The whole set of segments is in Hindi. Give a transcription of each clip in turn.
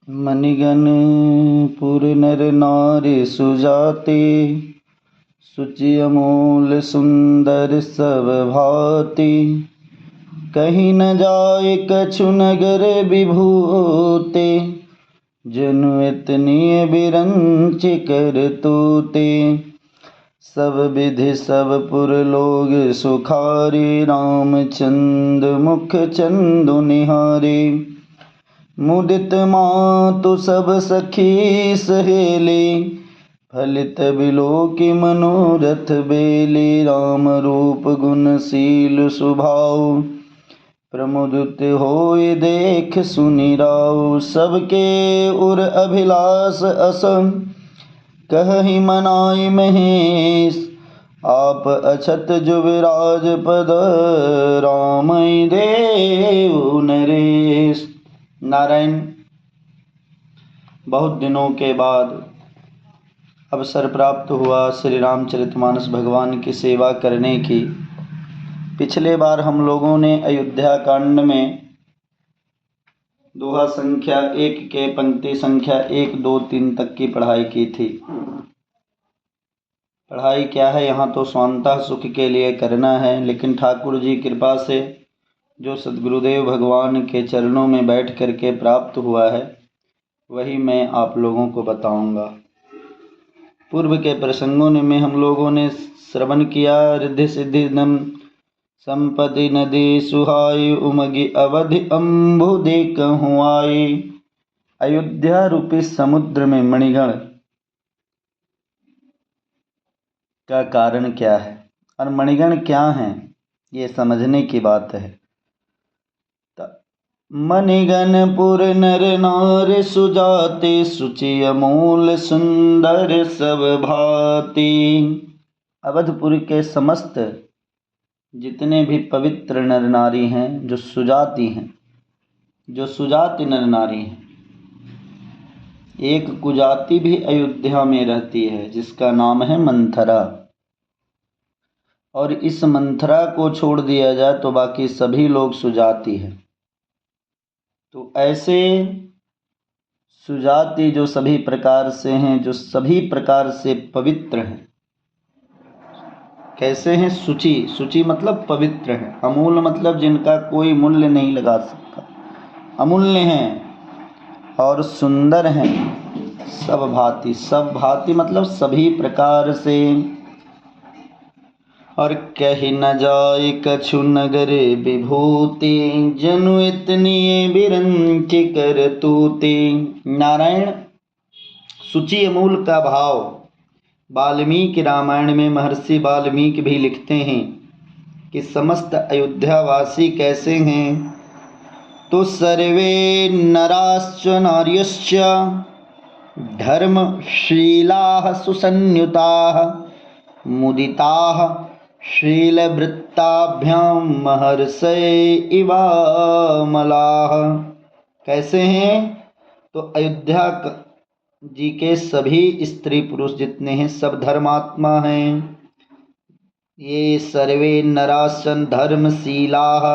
मणिगण पुर नर नारी सुजाते, सुचि अमूल सुंदर सब भांति। कहीं न जाय कछु नगर विभूते, जनु इतनी बिरंच कर तूते। सब विधि सब पुर लोग सुखारे, रामचंद्र मुख चंदु निहारे। मुदित मातु सब सखी सहेली, फलित बिलोकी मनोरथ बेली। राम रूप गुणशील स्वभाव, प्रमुदित होय देख सुनि राव। सबके उर अभिलाष असं, कहहि मनाय महेश। आप अछत जुबराज पद, रामय देव नरेश। नारायण, बहुत दिनों के बाद अवसर प्राप्त हुआ श्री रामचरितमानस भगवान की सेवा करने की। पिछले बार हम लोगों ने अयोध्या कांड में दोहा संख्या 1 के पंक्ति संख्या 1, 2, 3 तक की पढ़ाई की थी। पढ़ाई क्या है, यहाँ तो स्वांतः सुख के लिए करना है, लेकिन ठाकुर जी कृपा से जो सद्गुरुदेव भगवान के चरणों में बैठ करके प्राप्त हुआ है, वही मैं आप लोगों को बताऊंगा। पूर्व के प्रसंगों में हम लोगों ने श्रवण किया। रिद्धि सिद्धि नम संपत्ति नदी सुहाई, उमगी अवधि अम्बुदे कहूँ आई। अयोध्या रूपी समुद्र में मणिगण का कारण क्या है और मणिगण क्या हैं, ये समझने की बात है। मणिगण पुर नर नार सुजाते, सुचि अमूल सुंदर सब भांति। अवधपुर के समस्त जितने भी पवित्र नर नारी हैं, जो सुजाति हैं, जो सुजाति नर नारी हैं। एक कुजाति भी अयोध्या में रहती है जिसका नाम है मंथरा, और इस मंथरा को छोड़ दिया जाए तो बाकी सभी लोग सुजाति हैं। तो ऐसे सुजाति जो सभी प्रकार से हैं, जो सभी प्रकार से पवित्र हैं। कैसे हैं? सुचि, सुचि मतलब पवित्र हैं। अमूल मतलब जिनका कोई मूल्य नहीं लगा सकता, अमूल्य हैं। और सुंदर हैं। सब भांति, सब भांति मतलब सभी प्रकार से। और कही न जाय कछु नगर विभूति, जनु इतनी बिरंच कर तूते। नारायण, सुचि अमूल का भाव वाल्मीकि रामायण में महर्षि वाल्मीकि भी लिखते हैं कि समस्त अयोध्यावासी कैसे हैं। तो सर्वे नराश्च नार्यश्च, धर्मशीलाः सुसंयुताः, मुदिताः शीलवृत्ताभ्यां महर्षय इवामलाः। कैसे हैं? तो अयोध्या जी के सभी स्त्री पुरुष जितने हैं सब धर्मात्मा हैं। ये सर्वे नरासन धर्मशीलाः,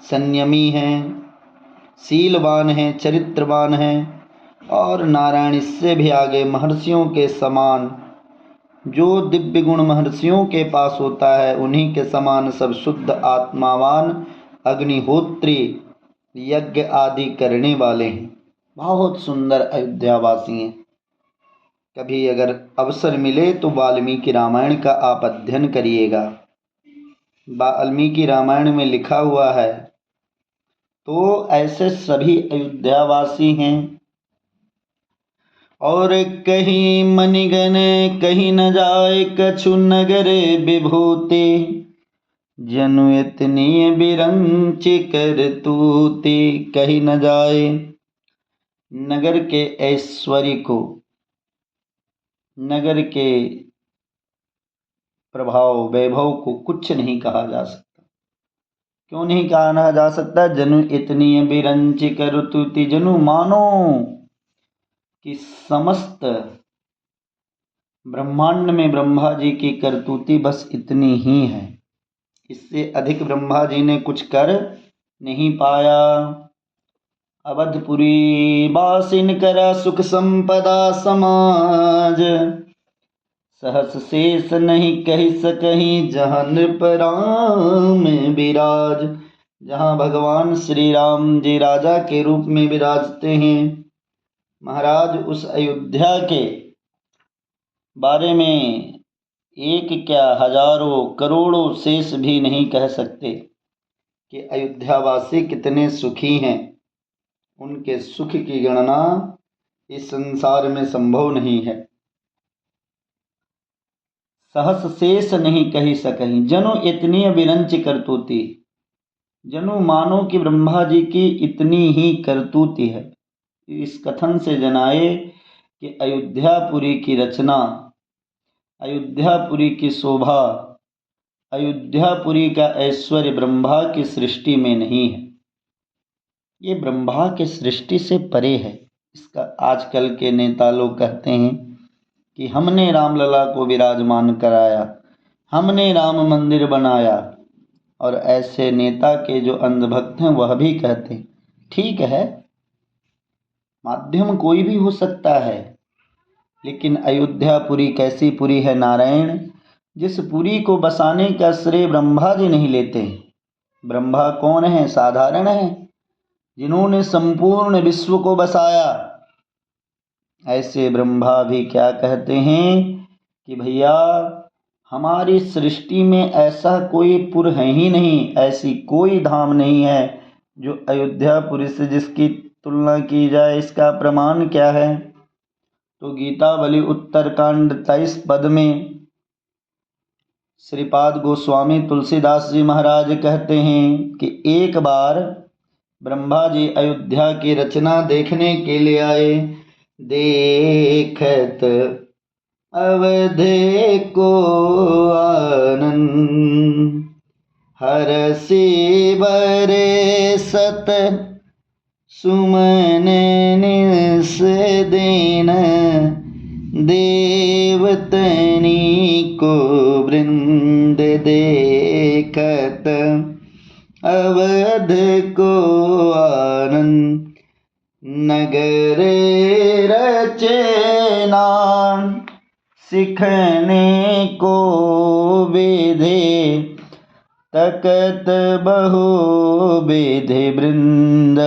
संयमी हैं, शीलवान हैं, चरित्रवान हैं। और नारायण इससे भी आगे महर्षियों के समान, जो दिव्य गुण महर्षियों के पास होता है उन्हीं के समान सब शुद्ध आत्मावान, अग्निहोत्री, यज्ञ आदि करने वाले हैं। बहुत सुंदर अयोध्यावासी हैं। कभी अगर अवसर मिले तो वाल्मीकि रामायण का आप अध्ययन करिएगा। वाल्मीकि रामायण में लिखा हुआ है। तो ऐसे सभी अयोध्यावासी हैं। और कहीं मणिगण कहीं न जाए कछु नगर विभूति, जनु इतनी बिरंच कर तूते। कहीं न जाए, नगर के ऐश्वर्य को, नगर के प्रभाव वैभव को कुछ नहीं कहा जा सकता। क्यों नहीं कहा जा सकता? जनु इतनी बिरंच कर तूती। जनु मानो कि समस्त ब्रह्मांड में ब्रह्मा जी की करतूती बस इतनी ही है, इससे अधिक ब्रह्मा जी ने कुछ कर नहीं पाया। अवधपुरी बासिन करा सुख संपदा समाज। सहस शेष नहीं कही सकहीं जहाँ नृप राम विराज। जहाँ भगवान श्री राम जी राजा के रूप में विराजते हैं, महाराज उस अयोध्या के बारे में एक क्या हजारों करोड़ों शेष भी नहीं कह सकते कि अयोध्यावासी कितने सुखी हैं। उनके सुख की गणना इस संसार में संभव नहीं है। सहस शेष नहीं कही सकहीं जनु इतनी विरंच करतूती। जनु मानो कि ब्रह्मा जी की इतनी ही करतूती है। इस कथन से जनाए कि अयोध्यापुरी की रचना, अयोध्यापुरी की शोभा, अयोध्यापुरी का ऐश्वर्य ब्रह्मा की सृष्टि में नहीं है। ये ब्रह्मा के सृष्टि से परे है। इसका आजकल के नेता लोग कहते हैं कि हमने रामलला को विराजमान कराया, हमने राम मंदिर बनाया, और ऐसे नेता के जो अंधभक्त हैं वह भी कहते हैं ठीक है, माध्यम कोई भी हो सकता है, लेकिन अयोध्यापुरी कैसी पुरी है नारायण, जिस पुरी को बसाने का श्रेय ब्रह्मा जी नहीं लेते। ब्रह्मा कौन है? साधारण है, जिन्होंने संपूर्ण विश्व को बसाया। ऐसे ब्रह्मा भी क्या कहते हैं कि भैया हमारी सृष्टि में ऐसा कोई पुर है ही नहीं, ऐसी कोई धाम नहीं है जो अयोध्यापुरी से जिसकी तुलना की जाए। इसका प्रमाण क्या है? तो गीतावली उत्तरकांड 23 पद में श्रीपाद गोस्वामी तुलसीदास जी महाराज कहते हैं कि एक बार ब्रह्मा जी अयोध्या की रचना देखने के लिए आए। देखत अवधे को आनंद हरसि बरसत सुमन निस दिन। देवतनी को वृंद देखत अवध को आनंद। नगर रचना सिखने को विधे तकत बहु विधि वृंद।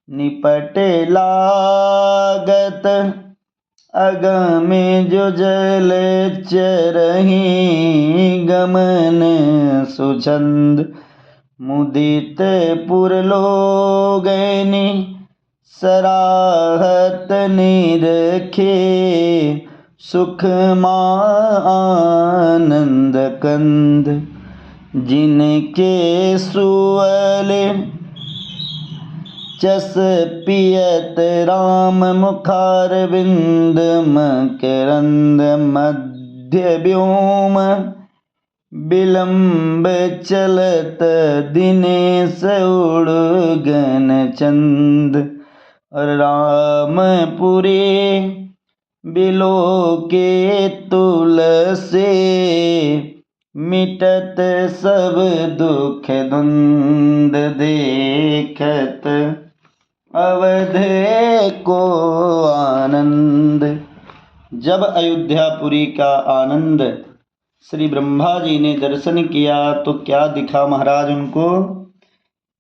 निपट लागत अगम जो जल चरहि गमन सुछंद। मुदित पुरलोगनि सराहत निरखे सुख आनंद कंद। जिनके सुअल चस पियत राम मुखार बिंद। मकरंद मध्य व्योम विलंब चलत दिनेश उड़गन चंद। रामपुरी बिलो के तुलसी मिटत सब दुख धुंध। देखत अवधे को आनंद। जब अयोध्यापुरी का आनंद श्री ब्रह्मा जी ने दर्शन किया तो क्या दिखा महाराज उनको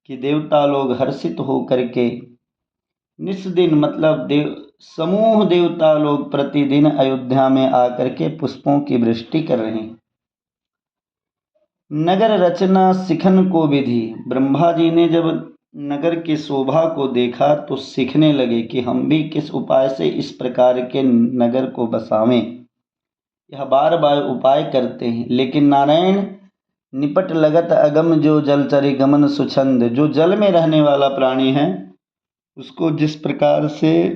कि देवता लोग हर्षित होकर के निस्दिन मतलब समूह देवता लोग प्रतिदिन अयोध्या में आकर के पुष्पों की वृष्टि कर रहे हैं। नगर रचना सिखन को विधि। ब्रह्मा जी ने जब नगर की शोभा को देखा तो सीखने लगे कि हम भी किस उपाय से इस प्रकार के नगर को बसावें। यह बार बार उपाय करते हैं, लेकिन नारायण निपट लगत अगम जो जलचरी गमन सुछंद। जो जल में रहने वाला प्राणी है उसको जिस प्रकार से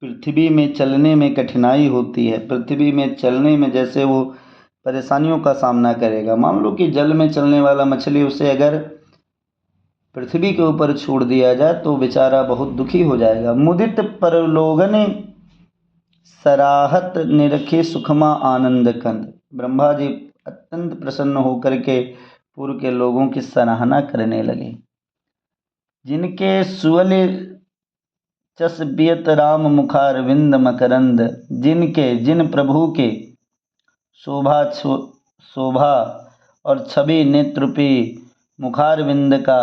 पृथ्वी में चलने में कठिनाई होती है, पृथ्वी में चलने में जैसे वो परेशानियों का सामना करेगा। मान लो कि जल में चलने वाला मछली, उसे अगर पृथ्वी के ऊपर छोड़ दिया जाए तो बेचारा बहुत दुखी हो जाएगा। मुदित परलोगन सराहत निरखे सुखमा आनंद कंद। ब्रह्मा जी अत्यंत प्रसन्न होकर के पूर्व के लोगों की सराहना करने लगे। जिनके सुअल चसबियत राम मुखारविंद मकरंद, जिन प्रभु के शोभा और छवि नेत्रूपी मुखारविंद का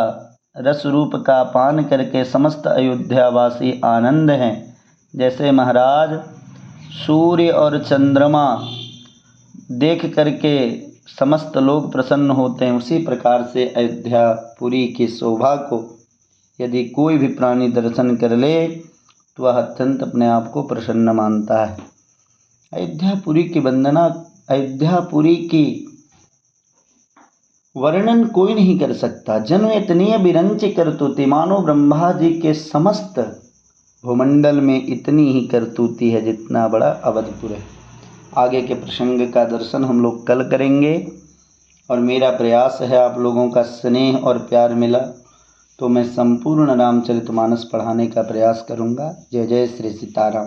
रस रूप का पान करके समस्त अयोध्यावासी आनंद हैं। जैसे महाराज सूर्य और चंद्रमा देख करके समस्त लोग प्रसन्न होते हैं, उसी प्रकार से अयोध्यापुरी की शोभा को यदि कोई भी प्राणी दर्शन कर ले तो वह अत्यंत अपने आप को प्रसन्न मानता है। अयोध्यापुरी की वंदना, अयोध्यापुरी की वर्णन कोई नहीं कर सकता। जन्म इतनी बिरंच करतूती, मानो ब्रह्मा जी के समस्त भूमंडल में इतनी ही करतूती है जितना बड़ा अवधपुर है। आगे के प्रसंग का दर्शन हम लोग कल करेंगे और मेरा प्रयास है आप लोगों का स्नेह और प्यार मिला तो मैं संपूर्ण रामचरितमानस पढ़ाने का प्रयास करूंगा। जय जय श्री सीताराम।